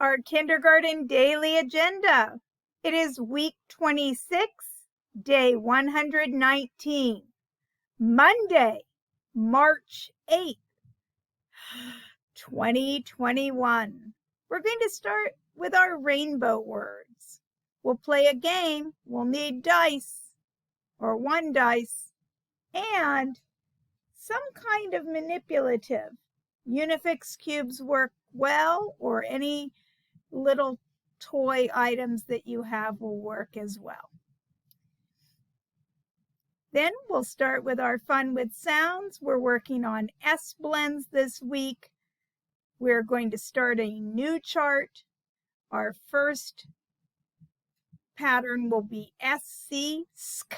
our kindergarten daily agenda. It is week 26, day 119, Monday, March 8th, 2021. We're going to start with our rainbow words. We'll play a game. We'll need dice, or one dice, and some kind of manipulative. Unifix cubes work well, or any little toy items that you have will work as well. Then we'll start with our fun with sounds. We're working on S blends this week. We're going to start a new chart. Our first pattern will be SC, sk,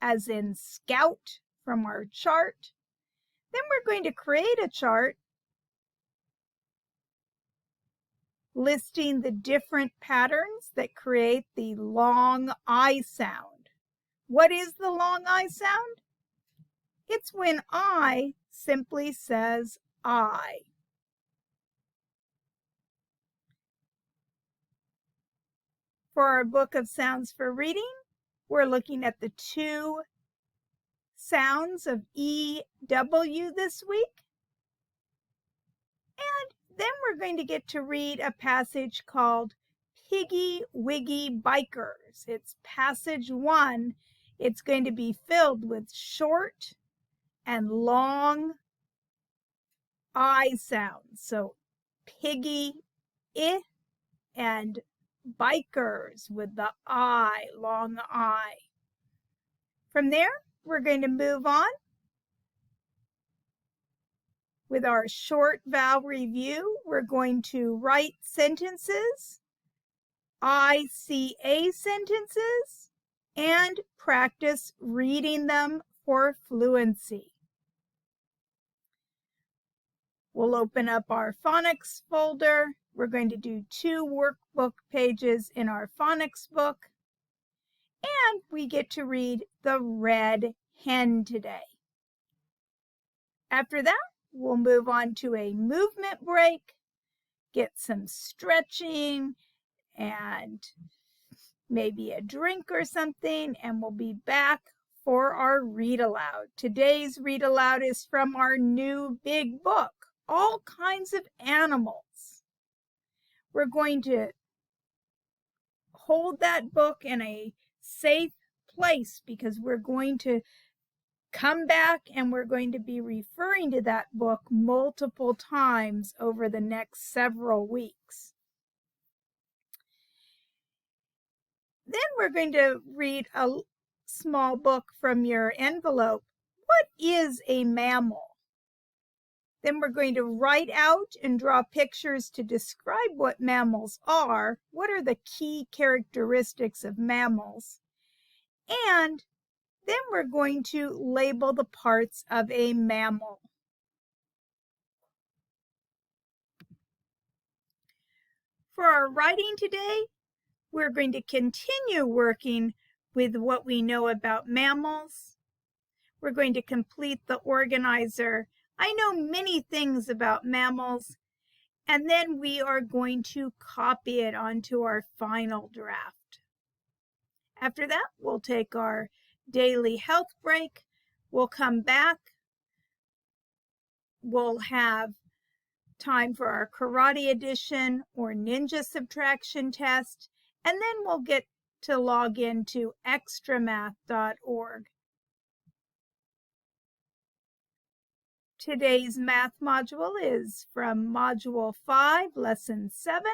as in scout from our chart. Then we're going to create a chart listing the different patterns that create the long I sound. What is the long I sound? It's when I simply says I. For our book of sounds for reading, we're looking at the 2 sounds of EW this week. And then we're going to get to read a passage called Piggy Wiggy Bikers. It's passage 1. It's going to be filled with short and long I sounds. So piggy, I, and bikers with the I, long I. From there, we're going to move on with our short vowel review. We're going to write sentences, ICA sentences, and practice reading them for fluency. We'll open up our phonics folder. We're going to do 2 workbook pages in our phonics book. And we get to read The Red Hen today. After that, we'll move on to a movement break, get some stretching and maybe a drink or something, and we'll be back for our read aloud. Today's read aloud is from our new big book, All Kinds of Animals. We're going to hold that book in a safe place because we're going to come back and we're going to be referring to that book multiple times over the next several weeks. Then we're going to read a small book from your envelope. What is a mammal? Then we're going to write out and draw pictures to describe what mammals are. What are the key characteristics of mammals? And then we're going to label the parts of a mammal. For our writing today, we're going to continue working with what we know about mammals. We're going to complete the organizer. I know many things about mammals, and then we are going to copy it onto our final draft. After that, we'll take our daily health break. We'll come back. We'll have time for our karate edition or ninja subtraction test, and then we'll get to log into extramath.org. Today's math module is from Module 5, Lesson 7.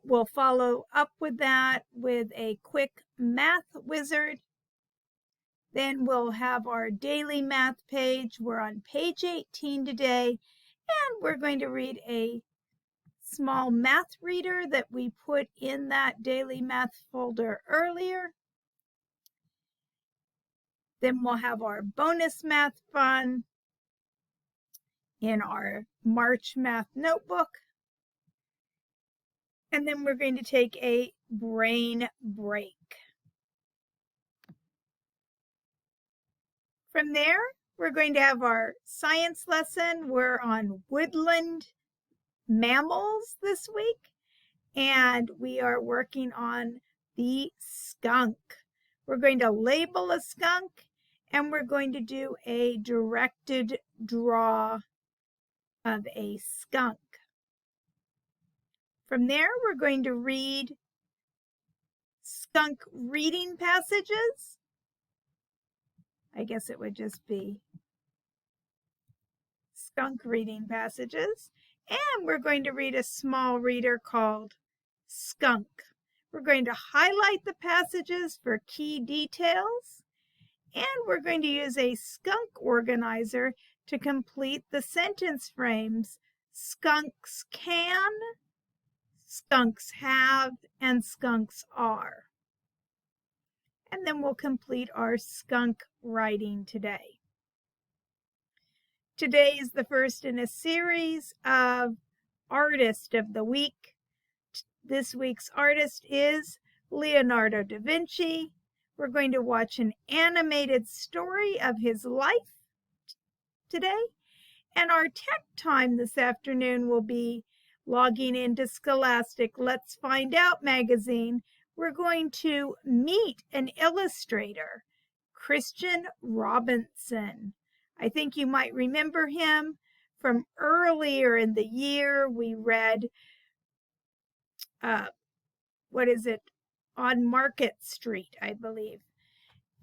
We'll follow up with that with a quick math wizard. Then we'll have our daily math page. We're on page 18 today, and we're going to read a small math reader that we put in that daily math folder earlier. Then we'll have our bonus math fun in our March math notebook. And then we're going to take a brain break. From there, we're going to have our science lesson. We're on woodland mammals this week, and we are working on the skunk. We're going to label a skunk, and we're going to do a directed draw of a skunk. From there, we're going to read skunk reading passages. I guess it would just be skunk reading passages. And we're going to read a small reader called Skunk. We're going to highlight the passages for key details. And we're going to use a skunk organizer to complete the sentence frames. Skunks can, skunks have, and skunks are. And then we'll complete our skunk writing today. Today is the first in a series of Artist of the Week. This week's artist is Leonardo da Vinci. We're going to watch an animated story of his life today. And our tech time this afternoon will be logging into Scholastic Let's Find Out magazine. We're going to meet an illustrator, Christian Robinson. I think you might remember him from earlier in the year. We read, On Market Street, I believe.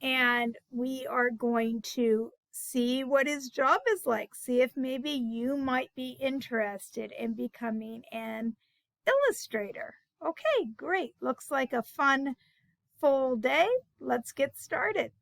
And we are going to see what his job is like, see if maybe you might be interested in becoming an illustrator. Okay, great. Looks like a fun, full day. Let's get started.